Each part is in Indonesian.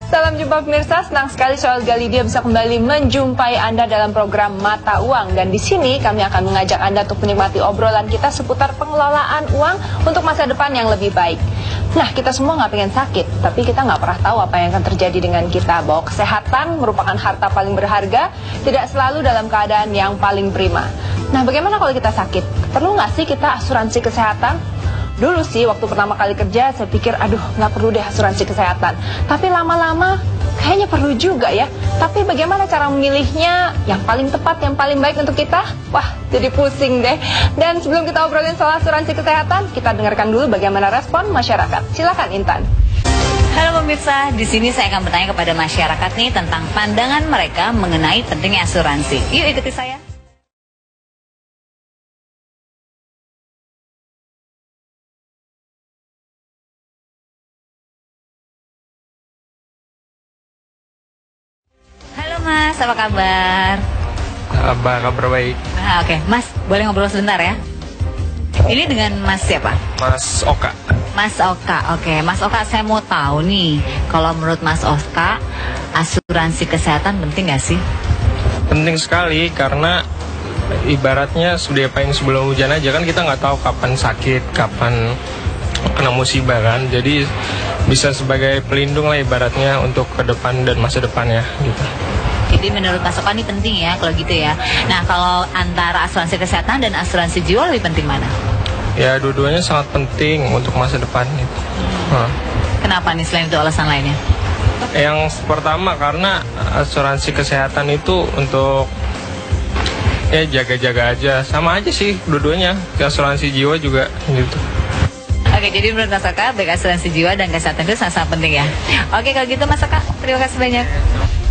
Salam jumpa pemirsa, senang sekali Saya Olga Lydia bisa kembali menjumpai Anda dalam program Mata Uang. Dan di sini kami akan mengajak Anda untuk menikmati obrolan kita seputar pengelolaan uang untuk masa depan yang lebih baik. Nah, kita semua nggak pengen sakit, tapi kita nggak pernah tahu apa yang akan terjadi dengan kita. Bahwa kesehatan merupakan harta paling berharga, tidak selalu dalam keadaan yang paling prima. Nah, bagaimana kalau kita sakit? Perlu nggak sih kita asuransi kesehatan? Dulu sih waktu pertama kali kerja saya pikir aduh nggak perlu deh asuransi kesehatan. Tapi lama-lama kayaknya perlu juga ya. Tapi bagaimana cara memilihnya yang paling tepat, yang paling baik untuk kita? Wah, jadi pusing deh. Dan sebelum kita obrolin soal asuransi kesehatan, kita dengarkan dulu bagaimana respon masyarakat. Silakan Intan. Halo pemirsa, di sini saya akan bertanya kepada masyarakat nih tentang pandangan mereka mengenai pentingnya asuransi. Yuk ikuti saya. Halo Mas, apa kabar? Kabar baik. Nah, oke. Mas, boleh ngobrol sebentar ya? Ini dengan Mas siapa? Mas Oka. Mas Oka, oke. Mas Oka, saya mau tahu nih, kalau menurut Mas Oka, asuransi kesehatan penting nggak sih? Penting sekali karena ibaratnya sudah paling sebelum hujan aja kan kita nggak tahu kapan sakit, kapan kena musibah kan. Jadi bisa sebagai pelindung lah ibaratnya untuk ke depan dan masa depannya gitu. Jadi menurut Mas Oka ini penting ya kalau gitu ya. Nah, kalau antara asuransi kesehatan dan asuransi jiwa lebih penting mana? Ya dua-duanya sangat penting untuk masa depan gitu. Kenapa nih selain itu alasan lainnya? Yang pertama karena asuransi kesehatan itu untuk ya jaga-jaga aja. Sama aja sih dua-duanya. Asuransi jiwa juga gitu. Oke, jadi menurut Mas Oka, baik asuransi jiwa dan kesehatan itu sangat penting ya. Oke, kalau gitu Mas Oka, terima kasih banyak.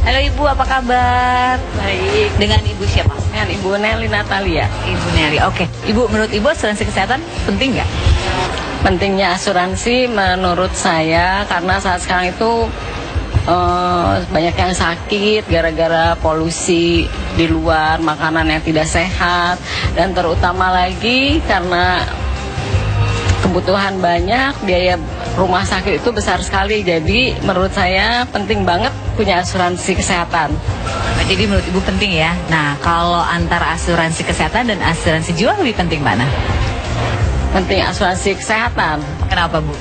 Halo Ibu, apa kabar? Baik. Dengan Ibu siapa? Dengan Ibu Nelly Natalia. Ibu Nelly, oke. Ibu, menurut Ibu asuransi kesehatan penting nggak? Pentingnya asuransi menurut saya karena saat sekarang itu banyak yang sakit gara-gara polusi di luar, makanan yang tidak sehat, dan terutama lagi karena kebutuhan banyak, biaya rumah sakit itu besar sekali. Jadi menurut saya penting banget punya asuransi kesehatan. Nah, jadi menurut Ibu penting ya. Nah, kalau antara asuransi kesehatan dan asuransi jiwa lebih penting mana? Penting asuransi kesehatan. Kenapa Bu?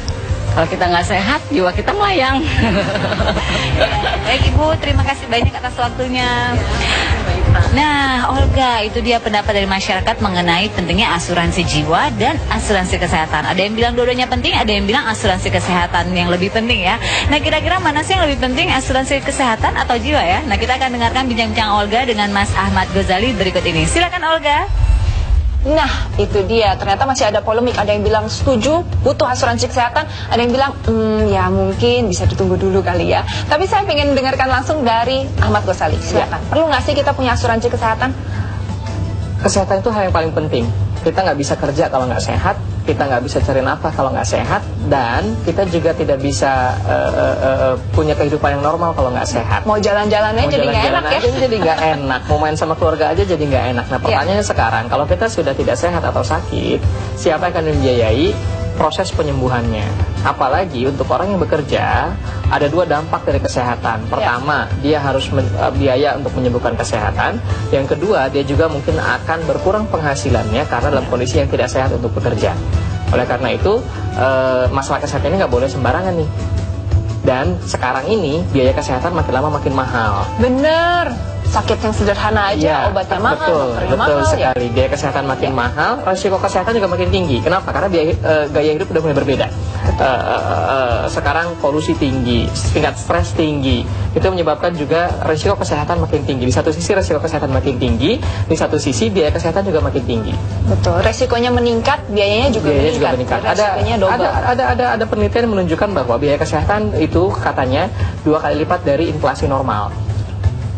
Kalau kita nggak sehat, jiwa kita melayang. Baik Ibu, terima kasih banyak atas waktunya. Nah, Olga, itu dia pendapat dari masyarakat mengenai pentingnya asuransi jiwa dan asuransi kesehatan. Ada yang bilang dua-duanya penting, ada yang bilang asuransi kesehatan yang lebih penting ya. Nah, kira-kira mana sih yang lebih penting, asuransi kesehatan atau jiwa ya? Nah, kita akan dengarkan bincang-bincang Olga dengan Mas Ahmad Ghazali berikut ini. Silakan Olga. Nah, itu dia. Ternyata masih ada polemik. Ada yang bilang setuju, butuh asuransi kesehatan. Ada yang bilang, ya mungkin bisa ditunggu dulu kali ya. Tapi saya ingin dengarkan langsung dari Ahmad Ghazali. Silakan. Perlu nggak sih kita punya asuransi kesehatan? Kesehatan itu hal yang paling penting. Kita nggak bisa kerja kalau nggak sehat, kita nggak bisa cari nafkah kalau nggak sehat, dan kita juga tidak bisa punya kehidupan yang normal kalau nggak sehat. Mau jalan-jalannya jadi nggak enak ya? Jadi nggak enak. Mau main sama keluarga aja jadi nggak enak. Nah, pertanyaannya sekarang, kalau kita sudah tidak sehat atau sakit, siapa yang akan membiayai proses penyembuhannya? Apalagi untuk orang yang bekerja, ada dua dampak dari kesehatan. Pertama, dia harus biaya untuk menyembuhkan kesehatan. Yang kedua, dia juga mungkin akan berkurang penghasilannya karena dalam kondisi yang tidak sehat untuk bekerja. Oleh karena itu, masalah kesehatan ini nggak boleh sembarangan nih. Dan sekarang ini biaya kesehatan makin lama makin mahal. Bener. Sakit yang sederhana aja, obatnya mahal, betul sekali. Ya? Biaya kesehatan makin mahal, risiko kesehatan juga makin tinggi. Kenapa? Karena gaya hidup udah mulai berbeda. Sekarang polusi tinggi, tingkat stres tinggi, itu menyebabkan juga risiko kesehatan makin tinggi. Di satu sisi risiko kesehatan makin tinggi, di satu sisi biaya kesehatan juga makin tinggi. Betul, resikonya meningkat, biayanya juga meningkat. Ada penelitian menunjukkan bahwa biaya kesehatan itu katanya 2 kali lipat dari inflasi normal.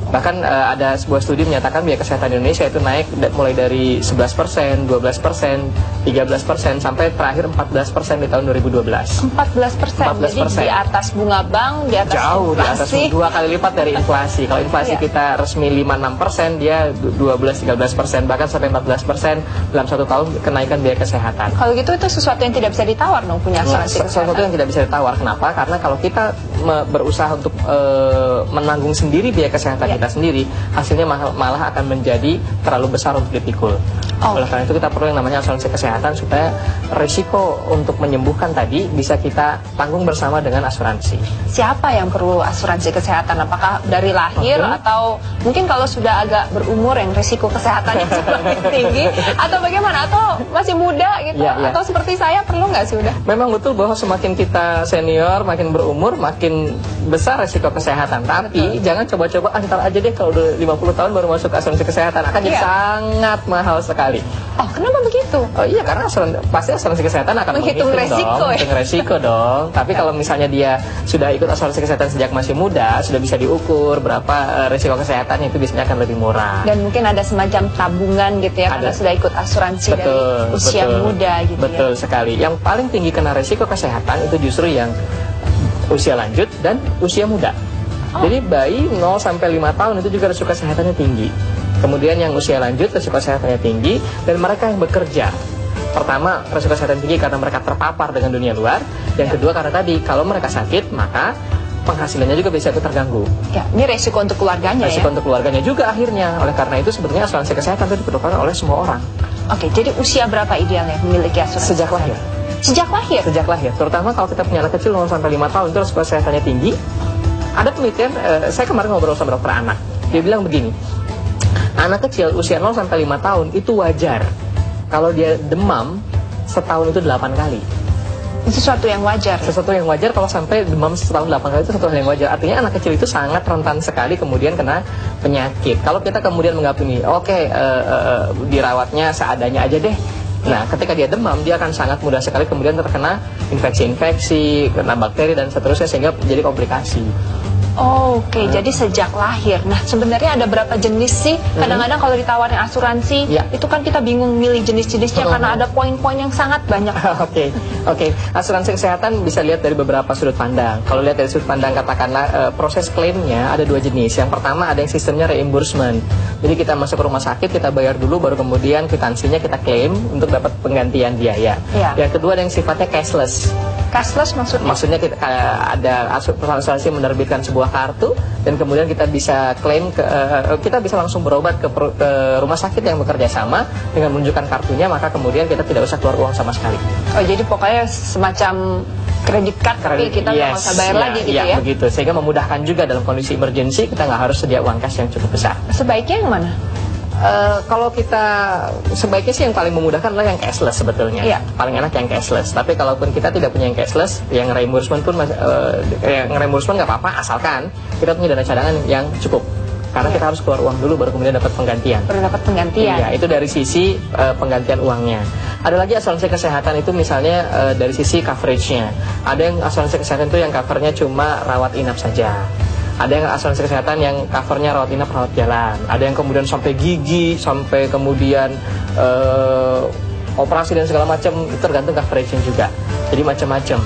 Bahkan ada sebuah studi menyatakan biaya kesehatan Indonesia itu naik mulai dari 11%, 12%, 13% sampai terakhir 14% di tahun 2012. 14%. Jadi di atas bunga bank, di atas jauh di atas inflasi. 2 kali lipat dari inflasi. Kalau inflasi Iya. kita resmi 5-6%, dia 12-13%, bahkan sampai 14% dalam 1 tahun kenaikan biaya kesehatan. Kalau gitu itu sesuatu yang tidak bisa ditawar dong, punya asuransi Sesuatu kesehatan. yang tidak bisa ditawar. Kenapa? Karena kalau kita berusaha untuk menanggung sendiri biaya kesehatan kita sendiri, hasilnya malah akan menjadi terlalu besar untuk dipikul. Oleh karena itu kita perlu yang namanya asuransi kesehatan supaya risiko untuk menyembuhkan tadi bisa kita tanggung bersama dengan asuransi. Siapa yang perlu asuransi kesehatan? Apakah dari lahir atau mungkin kalau sudah agak berumur yang risiko kesehatannya semakin tinggi, atau bagaimana? Atau masih muda gitu? Ya. Atau seperti saya perlu nggak sih udah? Memang betul bahwa semakin kita senior, makin berumur, makin besar risiko kesehatan. Tapi jangan coba-coba ntar aja deh kalau udah 50 tahun baru masuk asuransi kesehatan, akan jadi sangat mahal sekali. Oh, kenapa begitu? Oh iya, karena pasti asuransi kesehatan akan Menghitung resiko, ya? menghitung resiko dong. Tapi kalau misalnya dia sudah ikut asuransi kesehatan sejak masih muda, sudah bisa diukur berapa resiko kesehatan, itu biasanya akan lebih murah. Dan mungkin ada semacam tabungan gitu ya, karena sudah ikut asuransi dari usia muda gitu betul ya. sekali. Yang paling tinggi kena resiko kesehatan itu justru yang usia lanjut dan usia muda. Jadi bayi 0 sampai 5 tahun itu juga risiko kesehatannya tinggi. Kemudian yang usia lanjut risiko kesehatannya tinggi, dan mereka yang bekerja. Pertama, risiko kesehatan tinggi karena mereka terpapar dengan dunia luar. Yang kedua karena tadi kalau mereka sakit maka penghasilannya juga bisa terganggu. Ya, ini resiko untuk keluarganya Risiko ya. untuk keluarganya juga akhirnya. Oleh karena itu sebetulnya asuransi kesehatan itu diperlukan oleh semua orang. Oke, jadi usia berapa idealnya memiliki asuransi? Sejak lahir. Sejak lahir? Sejak lahir. Terutama kalau kita punya anak kecil 0 sampai 5 tahun itu risiko kesehatannya tinggi. Ada penelitian, saya kemarin ngobrol sama dokter anak. Dia bilang begini, anak kecil usia 0 sampai 5 tahun itu wajar kalau dia demam setahun itu 8 kali. Sesuatu yang wajar. Sesuatu yang wajar kalau sampai demam setahun 8 kali itu sesuatu yang wajar. Artinya anak kecil itu sangat rentan sekali kemudian kena penyakit. Kalau kita kemudian menganggap ini, dirawatnya seadanya aja deh. Nah, ketika dia demam, dia akan sangat mudah sekali kemudian terkena infeksi-infeksi, kena bakteri dan seterusnya sehingga menjadi komplikasi. Oke, jadi sejak lahir. Nah, sebenarnya ada berapa jenis sih? Kadang-kadang kalau ditawarin asuransi, itu kan kita bingung milih jenis-jenisnya karena ada poin-poin yang sangat banyak. Oke. Asuransi kesehatan bisa lihat dari beberapa sudut pandang. Kalau lihat dari sudut pandang katakanlah proses klaimnya ada 2 jenis. Yang pertama ada yang sistemnya reimbursement. Jadi kita masuk ke rumah sakit, kita bayar dulu, baru kemudian kwitansinya kita klaim untuk dapat penggantian biaya. Yang kedua ada yang sifatnya cashless. Cashless maksudnya? Maksudnya kita ada perusahaan asuransi menerbitkan sebuah kartu dan kemudian kita bisa klaim kita bisa langsung berobat ke rumah sakit yang bekerja sama dengan menunjukkan kartunya, maka kemudian kita tidak usah keluar uang sama sekali. Oh, jadi pokoknya semacam kredit card tapi kita nggak usah bayar lagi gitu ya? Begitu, sehingga memudahkan juga dalam kondisi emergency kita nggak harus sedia uang cash yang cukup besar. Sebaiknya yang mana? Kalau kita sebaiknya sih yang paling memudahkan adalah yang cashless sebetulnya. Paling enak yang cashless. Tapi kalaupun kita tidak punya yang cashless, yang reimbursement pun yang reimbursement nggak apa-apa asalkan kita punya dana cadangan yang cukup. Karena kita harus keluar uang dulu baru kemudian dapat penggantian. Baru dapat penggantian. Iya, itu dari sisi penggantian uangnya. Ada lagi asuransi kesehatan itu misalnya dari sisi coveragenya. Ada yang asuransi kesehatan itu yang covernya cuma rawat inap saja. Ada yang asuransi kesehatan yang covernya rawat inap, rawat jalan. Ada yang kemudian sampai gigi, sampai kemudian operasi dan segala macam, itu tergantung coveragenya juga. Jadi macam-macam.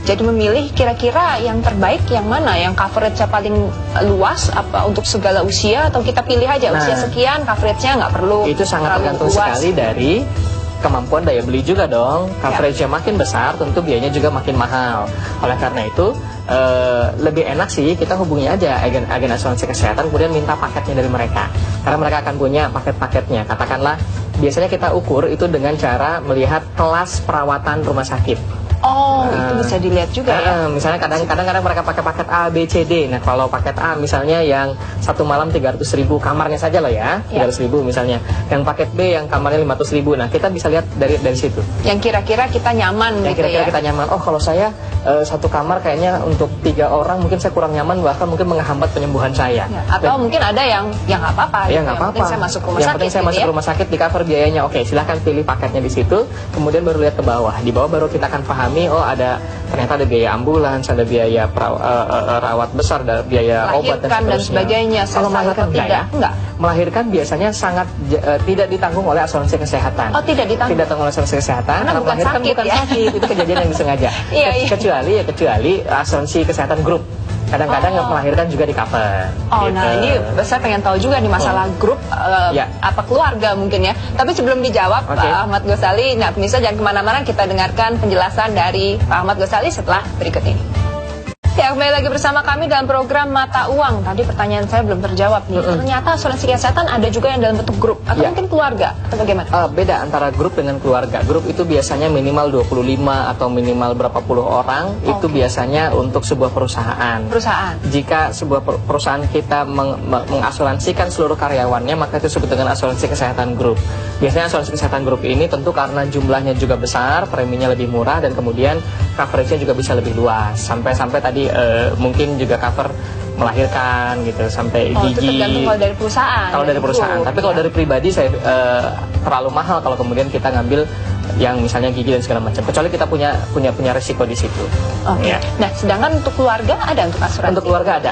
Jadi memilih kira-kira yang terbaik yang mana, yang coverage-nya paling luas apa untuk segala usia, atau kita pilih aja usia sekian coverage-nya nggak perlu. Itu sangat tergantung sekali dari kemampuan daya beli juga dong. Coverage-nya makin besar tentu biayanya juga makin mahal. Oleh karena itu lebih enak sih kita hubungi aja agen asuransi kesehatan kemudian minta paketnya dari mereka. Karena mereka akan punya paket-paketnya. Katakanlah biasanya kita ukur itu dengan cara melihat kelas perawatan rumah sakit. Oh, itu bisa dilihat juga ya. Misalnya kadang-kadang mereka pakai paket A, B, C, D. Nah, kalau paket A misalnya yang 1 malam 300.000 kamarnya saja loh ya, 300.000 misalnya. Yang paket B yang kamarnya 500.000. Nah, kita bisa lihat dari situ. Yang kira-kira kita nyaman yang gitu kira-kira ya. kita nyaman. Oh, kalau saya 1 kamar kayaknya untuk 3 orang mungkin saya kurang nyaman, bahkan mungkin menghambat penyembuhan saya. Atau mungkin ada yang nggak apa-apa. Ya, gitu. nggak apa-apa. Yang penting saya masuk rumah sakit. Yang penting saya masuk rumah sakit, di cover biayanya. Oke, silahkan pilih paketnya di situ. Kemudian baru lihat ke bawah. Di bawah baru kita akan pahami memahami, oh ternyata ada biaya ambulans, ada biaya rawat besar, ada biaya obat dan seterusnya. Dan sebagainya. Kalau melahirkan tidak? Enggak. Melahirkan biasanya sangat tidak ditanggung oleh asuransi kesehatan. Oh, tidak ditanggung. Tidak ditanggung oleh asuransi kesehatan. Karena bukan melahirkan sakit, bukan ya? sakit, itu kejadian yang disengaja. Kecuali asuransi kesehatan grup. Kadang-kadang yang melahirkan juga di cover. Oh, gitu. nah ini saya pengen tahu juga nih masalah grup apa keluarga mungkin ya. Tapi sebelum dijawab Pak Ahmad Ghazali, nah pemirsa jangan kemana-mana, kita dengarkan penjelasan dari Pak Ahmad Ghazali setelah berikut ini. Ya, kembali lagi bersama kami dalam program Mata Uang. Tadi pertanyaan saya belum terjawab nih. Ternyata asuransi kesehatan ada juga yang dalam bentuk grup atau mungkin keluarga atau bagaimana? Beda antara grup dengan keluarga. Grup itu biasanya minimal 25 atau minimal berapa puluh orang. Itu biasanya untuk sebuah perusahaan. Jika sebuah perusahaan kita mengasuransikan seluruh karyawannya, maka itu disebut dengan asuransi kesehatan grup. Biasanya asuransi kesehatan grup ini tentu karena jumlahnya juga besar, preminya lebih murah, dan kemudian coverage-nya juga bisa lebih luas. Sampai tadi mungkin juga cover melahirkan gitu, sampai gigi. Itu tergantung kalau dari perusahaan. Kalau dari perusahaan, tapi kalau dari pribadi saya terlalu mahal kalau kemudian kita ngambil yang misalnya gigi dan segala macam. Kecuali kita punya risiko di situ. Ya. Nah, sedangkan untuk keluarga ada untuk asuransi? Untuk keluarga ada.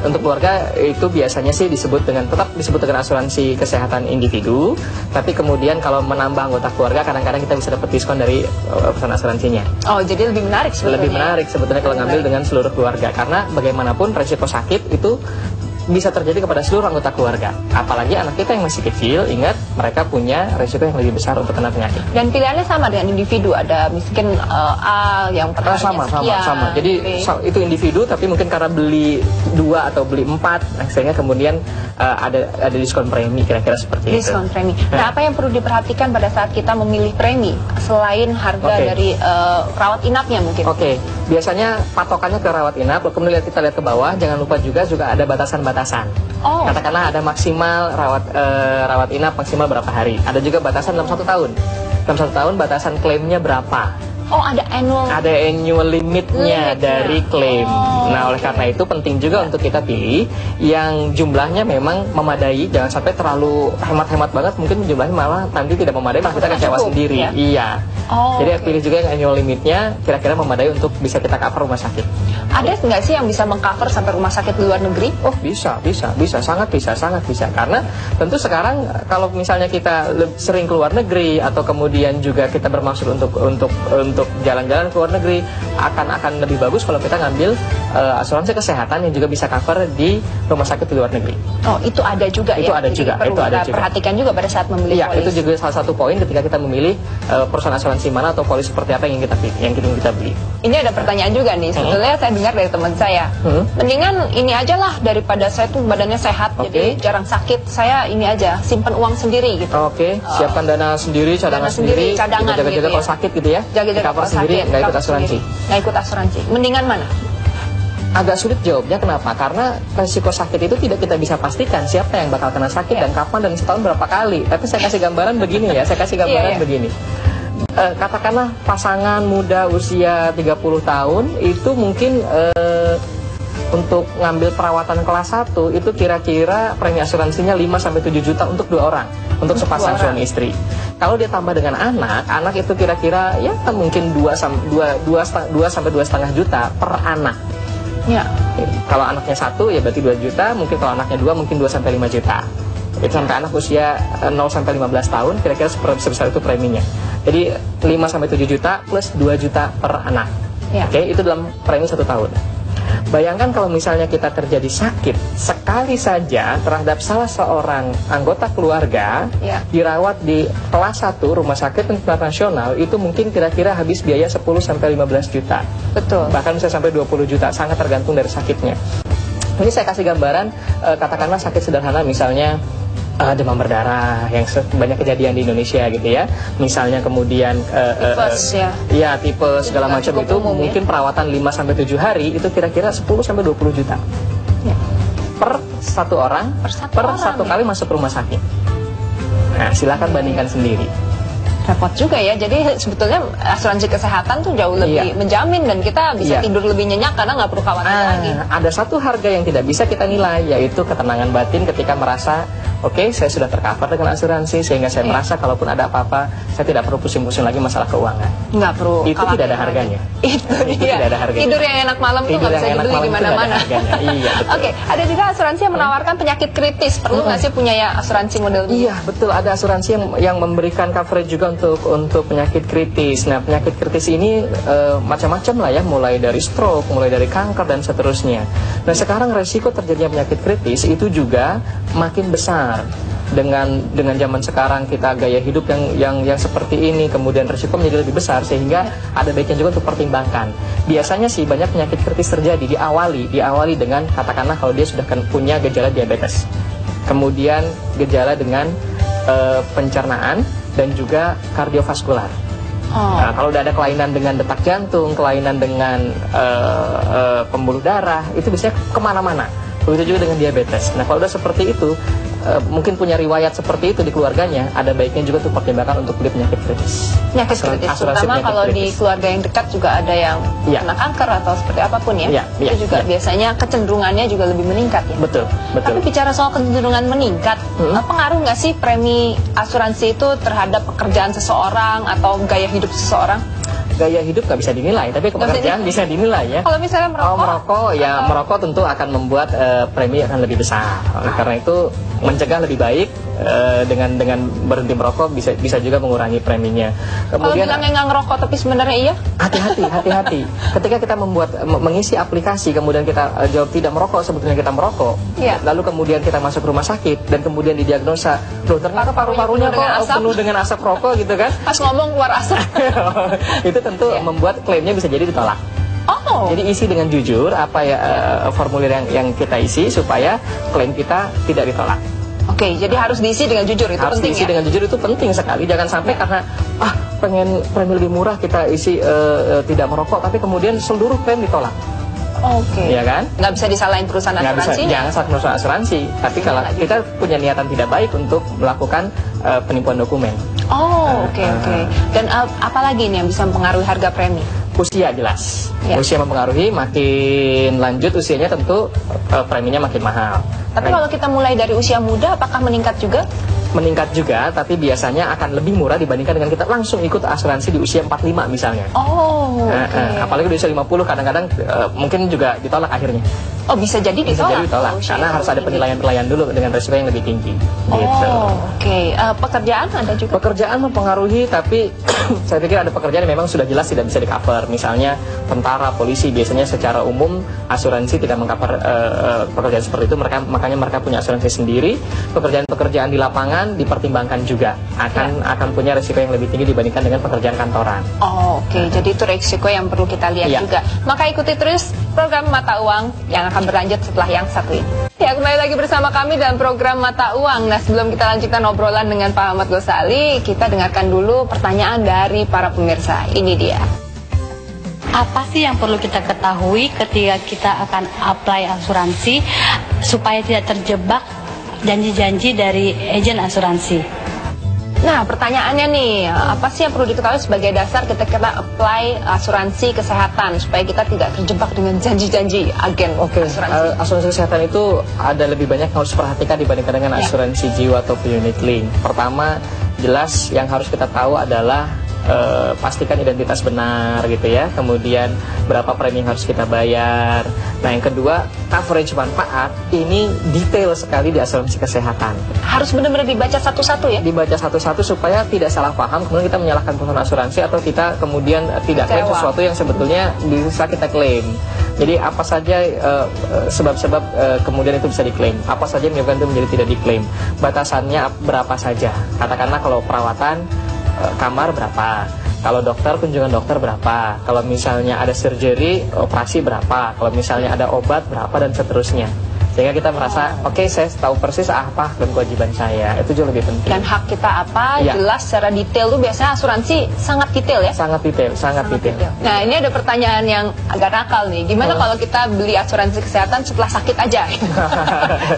Untuk keluarga itu biasanya sih tetap disebut dengan asuransi kesehatan individu. Tapi kemudian kalau menambah anggota keluarga, kadang-kadang kita bisa dapat diskon dari perusahaan asuransinya. Oh, jadi lebih menarik sebetulnya. Lebih menarik sebetulnya kalau ngambil dengan seluruh keluarga, karena bagaimanapun risiko sakit itu bisa terjadi kepada seluruh anggota keluarga. Apalagi anak kita yang masih kecil, ingat mereka punya risiko yang lebih besar untuk kena penyakit. Dan pilihannya sama dengan individu, ada mungkin A yang perharinya sekian. Sama. Jadi itu individu, tapi mungkin karena beli 2 atau beli 4, sehingga kemudian ada diskon premi, kira-kira seperti itu. Diskon premi. Nah, apa yang perlu diperhatikan pada saat kita memilih premi selain harga dari rawat inapnya mungkin? Biasanya patokannya ke rawat inap. Kemudian kita lihat ke bawah, jangan lupa juga ada batasan-batasan. Katakanlah ada maksimal rawat inap maksimal berapa hari. Ada juga batasan dalam 1 tahun. Dalam 1 tahun batasan klaimnya berapa. Oh, ada annual limitnya dari klaim. Nah, oleh karena itu penting juga untuk kita pilih yang jumlahnya memang memadai. Jangan sampai terlalu hemat-hemat banget, mungkin jumlahnya malah nanti tidak memadai, malah kita kecewa sendiri. Ya? Iya. Jadi pilih juga yang annual limitnya kira-kira memadai untuk bisa kita cover rumah sakit. Ada nggak sih yang bisa mengcover sampai rumah sakit di luar negeri? Oh, bisa, sangat bisa. Karena tentu sekarang kalau misalnya kita sering ke luar negeri atau kemudian juga kita bermaksud untuk jalan-jalan ke luar negeri, akan lebih bagus kalau kita ngambil asuransi kesehatan yang juga bisa cover di rumah sakit di luar negeri. Oh, itu ada juga itu ya? Ada juga. Perlu kita perhatikan juga pada saat memilih polis. Itu juga salah satu poin ketika kita memilih perusahaan asuransi mana atau polis seperti apa yang ingin kita beli. Ini ada pertanyaan juga nih. Sebetulnya saya dengar dari teman saya, mendingan ini aja lah daripada saya tuh badannya sehat jadi jarang sakit, saya ini aja simpan uang sendiri gitu. Siapkan dana sendiri, cadangan sendiri, jaga-jaga gitu kalau sakit gitu ya. Jaga-jaga kalau sendiri, nggak ikut asuransi. Nggak ikut asuransi. Mendingan mana? Agak sulit jawabnya. Kenapa? Karena risiko sakit itu tidak kita bisa pastikan siapa yang bakal kena sakit dan kapan dan setahun berapa kali. Tapi saya kasih gambaran begini ya. Begini. Katakanlah pasangan muda usia 30 tahun itu mungkin untuk ngambil perawatan kelas 1 itu kira-kira premi asuransinya 5-7 juta untuk 2 orang, untuk sepasang suami istri. Kalau dia tambah dengan anak itu kira-kira ya mungkin 2-2,5 juta per anak. Ya. Kalau anaknya 1 ya berarti 2 juta, mungkin kalau anaknya 2 mungkin 2-5 juta. Itu sampai anak usia 0-15 tahun kira-kira sebesar itu preminya. Jadi 5-7 juta plus 2 juta per anak. Itu dalam premi 1 tahun. Bayangkan kalau misalnya kita terjadi sakit sekali saja terhadap salah seorang anggota keluarga, dirawat di kelas 1 rumah sakit internasional, itu mungkin kira-kira habis biaya 10-15 juta. Betul. Bahkan bisa sampai 20 juta, sangat tergantung dari sakitnya. Ini saya kasih gambaran, katakanlah sakit sederhana misalnya demam berdarah yang banyak kejadian di Indonesia gitu ya. Misalnya kemudian tipes segala macam itu mungkin perawatan 5-7 hari itu kira-kira 10-20 juta. Per satu orang, per satu kali masuk rumah sakit. Nah, silakan bandingkan sendiri. Repot juga ya, jadi sebetulnya asuransi kesehatan tuh jauh lebih menjamin dan kita bisa tidur lebih nyenyak karena nggak perlu khawatir lagi. Ada satu harga yang tidak bisa kita nilai, yaitu ketenangan batin ketika merasa oke, saya sudah tercover dengan asuransi sehingga saya merasa kalaupun ada apa-apa saya tidak perlu pusing-pusing lagi masalah keuangan. Nggak perlu. Itu tidak ada harganya. Itu dia. Tidak ada harganya. Tidur yang enak malam tuh nggak bisa dibeli di mana-mana. Iya, betul. Oke, ada juga asuransi yang menawarkan penyakit kritis. Perlu nggak sih punya ya asuransi model ini? Iya, betul. Ada asuransi yang memberikan coverage juga untuk penyakit kritis. Nah, penyakit kritis ini macam-macam lah ya, mulai dari stroke, mulai dari kanker dan seterusnya. Nah, sekarang resiko terjadinya penyakit kritis itu juga makin besar. Dengan zaman sekarang kita gaya hidup yang seperti ini, kemudian risiko menjadi lebih besar, sehingga ada baiknya juga untuk pertimbangkan. Biasanya sih banyak penyakit kritis terjadi diawali dengan katakanlah kalau dia sudah punya gejala diabetes, kemudian gejala dengan pencernaan dan juga kardiovaskular. Nah, kalau udah ada kelainan dengan detak jantung, kelainan dengan pembuluh darah, itu biasanya kemana-mana. Begitu juga dengan diabetes. Nah, kalau udah seperti itu, mungkin punya riwayat seperti itu di keluarganya, ada baiknya juga untuk pertimbangkan untuk beli penyakit kritis. Penyakit kritis, terutama kalau di keluarga yang dekat juga ada yang kena kanker atau seperti apapun ya. Itu juga biasanya kecenderungannya juga lebih meningkat ya. Betul. Tapi bicara soal kecenderungan meningkat, pengaruh nggak sih premi asuransi itu terhadap pekerjaan seseorang atau gaya hidup seseorang? Gaya hidup nggak bisa dinilai, tapi pekerjaan bisa dinilai ya. Kalau misalnya merokok, merokok tentu akan membuat premi akan lebih besar. Karena itu mencegah lebih baik, dengan berhenti merokok bisa juga mengurangi preminya. Kemudian kalau bilangnya nggak ngerokok tapi sebenarnya iya, hati-hati. Ketika kita mengisi aplikasi, kemudian kita jawab tidak merokok, sebetulnya kita merokok. Lalu kemudian kita masuk rumah sakit dan kemudian didiagnosa, loh ternyata paru-parunya kok penuh dengan asap rokok gitu kan? Pas ngomong keluar asap. Itu tentu membuat klaimnya bisa jadi ditolak. Jadi isi dengan jujur apa ya formulir yang kita isi supaya klaim kita tidak ditolak. Oke, jadi harus diisi dengan jujur, itu harus penting diisi dengan jujur, itu penting sekali. Jangan sampai karena pengen premi lebih murah kita isi tidak merokok, tapi kemudian seluruh klaim ditolak. Oke. Iya kan? Nggak bisa disalahin perusahaan asuransi. Jangan salah perusahaan asuransi. Tapi kalau kita punya niatan tidak baik untuk melakukan penipuan dokumen. Oke. Dan apalagi nih yang bisa mempengaruhi harga premi? Usia jelas. Usia mempengaruhi, makin lanjut usianya tentu preminya makin mahal. Tapi kalau kita mulai dari usia muda, apakah meningkat juga? Meningkat juga, tapi biasanya akan lebih murah dibandingkan dengan kita langsung ikut asuransi di usia 45 misalnya. Apalagi di usia 50 kadang-kadang mungkin juga ditolak akhirnya. Oh, bisa jadi ditolak? Bisa jadi ditolak, karena harus ada penilaian dulu dengan resiko yang lebih tinggi. Pekerjaan ada juga? Pekerjaan mempengaruhi, tapi saya pikir ada pekerjaan yang memang sudah jelas tidak bisa di-cover. Misalnya tentara, polisi, biasanya secara umum asuransi tidak meng-cover pekerjaan seperti itu, makanya mereka punya asuransi sendiri. Pekerjaan-pekerjaan di lapangan dipertimbangkan juga akan punya risiko yang lebih tinggi dibandingkan dengan pekerjaan kantoran. Jadi itu risiko yang perlu kita lihat juga. Maka ikuti terus program Mata Uang yang akan berlanjut setelah yang satu ini. Ya, kembali lagi bersama kami dalam program Mata Uang. Nah, sebelum kita lanjutkan obrolan dengan Pak Ahmad Ghazali, kita dengarkan dulu pertanyaan dari para pemirsa. Ini dia. Apa sih yang perlu kita ketahui ketika kita akan apply asuransi supaya tidak terjebak janji-janji dari agen asuransi? Nah, pertanyaannya nih, apa sih yang perlu diketahui sebagai dasar ketika kita apply asuransi kesehatan supaya kita tidak terjebak dengan janji-janji agen asuransi? Asuransi kesehatan itu ada lebih banyak yang harus diperhatikan dibandingkan dengan asuransi jiwa atau unit link. Pertama, jelas yang harus kita tahu adalah pastikan identitas benar gitu ya. Kemudian berapa premi yang harus kita bayar. Nah, yang kedua, coverage manfaat ini detail sekali di asuransi kesehatan. Harus benar-benar dibaca satu-satu ya? Dibaca satu-satu supaya tidak salah paham, kemudian kita menyalahkan perusahaan asuransi atau kita kemudian tidak klaim sesuatu yang sebetulnya bisa kita klaim. Jadi apa saja sebab-sebab kemudian itu bisa diklaim, apa saja yang menyebabkan itu menjadi tidak diklaim, batasannya berapa saja. Katakanlah kalau perawatan kamar berapa, kalau dokter kunjungan dokter berapa, kalau misalnya ada surgery operasi berapa, kalau misalnya ada obat berapa dan seterusnya. Sehingga kita merasa, oke, saya tahu persis apa dan kewajiban saya. Itu jauh lebih penting. Dan hak kita apa, jelas secara detail tuh biasanya asuransi sangat detail ya? Sangat detail. Nah, ini ada pertanyaan yang agak nakal nih. Gimana kalau kita beli asuransi kesehatan setelah sakit aja?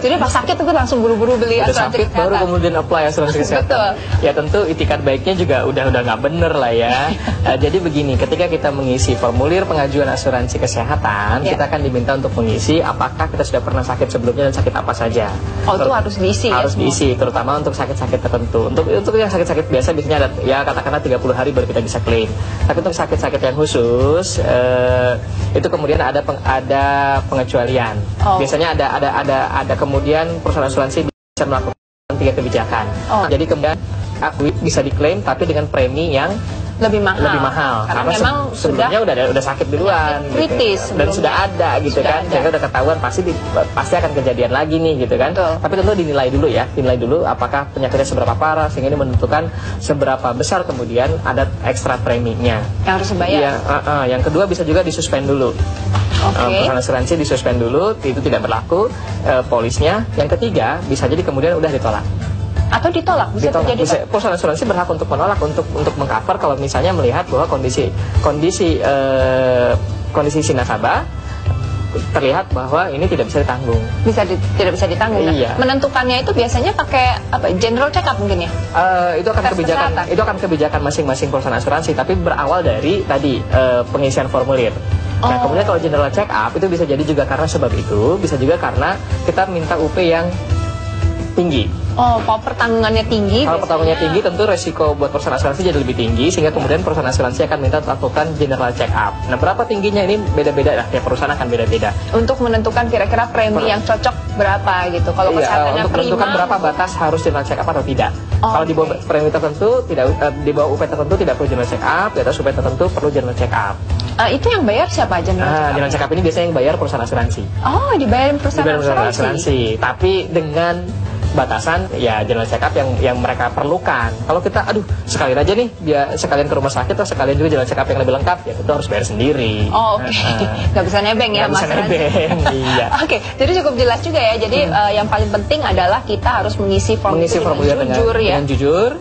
Jadi pas sakit itu langsung buru-buru beli asuransi sakit, kesehatan. baru kemudian apply asuransi kesehatan. Betul. Ya tentu itikat baiknya juga udah nggak bener lah ya. Jadi begini, ketika kita mengisi formulir pengajuan asuransi kesehatan, kita akan diminta untuk mengisi apakah kita sudah pernah sakit sakit sebelumnya dan sakit apa saja. Oh, itu harus diisi ya? Harus diisi, terutama untuk sakit-sakit tertentu. Untuk yang sakit-sakit biasa biasanya ada, ya katakanlah 30 hari baru kita bisa klaim. Tapi untuk sakit-sakit yang khusus, itu kemudian ada pengecualian. Biasanya ada kemudian perusahaan asuransi bisa melakukan 3 kebijakan. Jadi kemudian bisa diklaim tapi dengan premi yang lebih mahal. Karena memang sebelumnya udah sakit duluan kritis gitu. Dan sudah ada gitu kan, sehingga udah ketahuan pasti akan kejadian lagi nih gitu kan. Tapi tentu dinilai dulu apakah penyakitnya seberapa parah, sehingga ini menentukan seberapa besar kemudian ada ekstra preminya yang harus dibayar. Yang kedua bisa juga disuspend dulu. Perusahaan asuransi disuspend dulu, itu tidak berlaku polisnya. Yang ketiga bisa jadi kemudian udah ditolak. Atau ditolak, bisa terjadi. Perusahaan asuransi berhak untuk menolak, untuk mengcover kalau misalnya melihat bahwa kondisi si nasabah terlihat bahah ini tidak bisa ditanggung. Tidak bisa ditanggung. Iya. Menentukannya itu biasanya pakai general check up mungkin ya? Itu akan kebijakan masing-masing perusahaan asuransi, tapi berawal dari tadi pengisian formulir. Nah, kemudian kalau general check up itu bisa jadi juga karena sebab itu, bisa juga karena kita minta UP yang tinggi. Kalau pertanggungannya tinggi. Kalau pertanggungannya tinggi, tentu resiko buat perusahaan asuransi jadi lebih tinggi, sehingga kemudian perusahaan asuransi akan minta lakukan general check up. Nah, berapa tingginya ini beda-beda, tiap perusahaan akan beda-beda. Untuk menentukan kira-kira premi yang cocok berapa gitu. Kalau kesehatannya untuk menentukan berapa batas harus general check up atau tidak. Kalau di bawah premi tertentu di bawah UP tertentu tidak perlu general check up, di atas UP tertentu perlu general check up. Itu yang bayar siapa aja? General check up ini biasanya yang bayar perusahaan asuransi. Dibayar perusahaan asuransi. Tapi dengan batasan ya general check up yang mereka perlukan. Kalau kita sekalian aja nih dia sekalian ke rumah sakit atau sekalian juga general check up yang lebih lengkap, ya itu harus bayar sendiri. Nggak bisa nebeng ya Mas Randy. Iya. Oke, jadi cukup jelas juga ya. Jadi yang paling penting adalah kita harus mengisi formulir dengan jujur.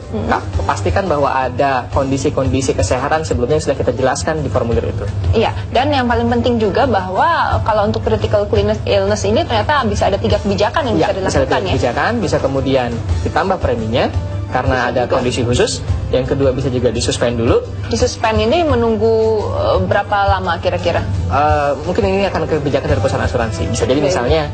Pastikan bahwa ada kondisi-kondisi kesehatan sebelumnya yang sudah kita jelaskan di formulir itu. Iya. Dan yang paling penting juga bahwa kalau untuk critical illness ini ternyata bisa ada 3 kebijakan yang bisa dilakukan ya. Bisa kemudian ditambah preminya karena ada kondisi khusus. Yang kedua bisa juga disuspend dulu. Disuspend ini menunggu berapa lama kira-kira? Mungkin ini akan kebijakan dari perusahaan asuransi. Bisa jadi misalnya,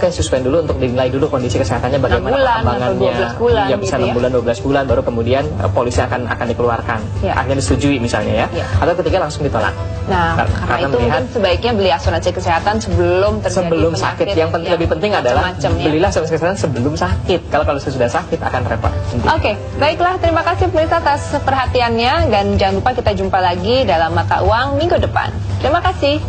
suspend dulu untuk dinilai dulu kondisi kesehatannya bagaimana perkembangannya. Bulan, bisa 6 bulan, 12 bulan, baru kemudian polisi akan dikeluarkan. Akhirnya disetujui misalnya ya. Atau ketiga langsung ditolak. Nah, karena itu mungkin sebaiknya beli asuransi kesehatan sebelum terjadi sakit. Yang lebih penting adalah belilah asuransi kesehatan sebelum sakit. Kalau sudah sakit akan repot. Oke, baiklah, terima kasih pemirsa atas perhatiannya, dan jangan lupa kita jumpa lagi dalam Mata Uang minggu depan. Terima kasih.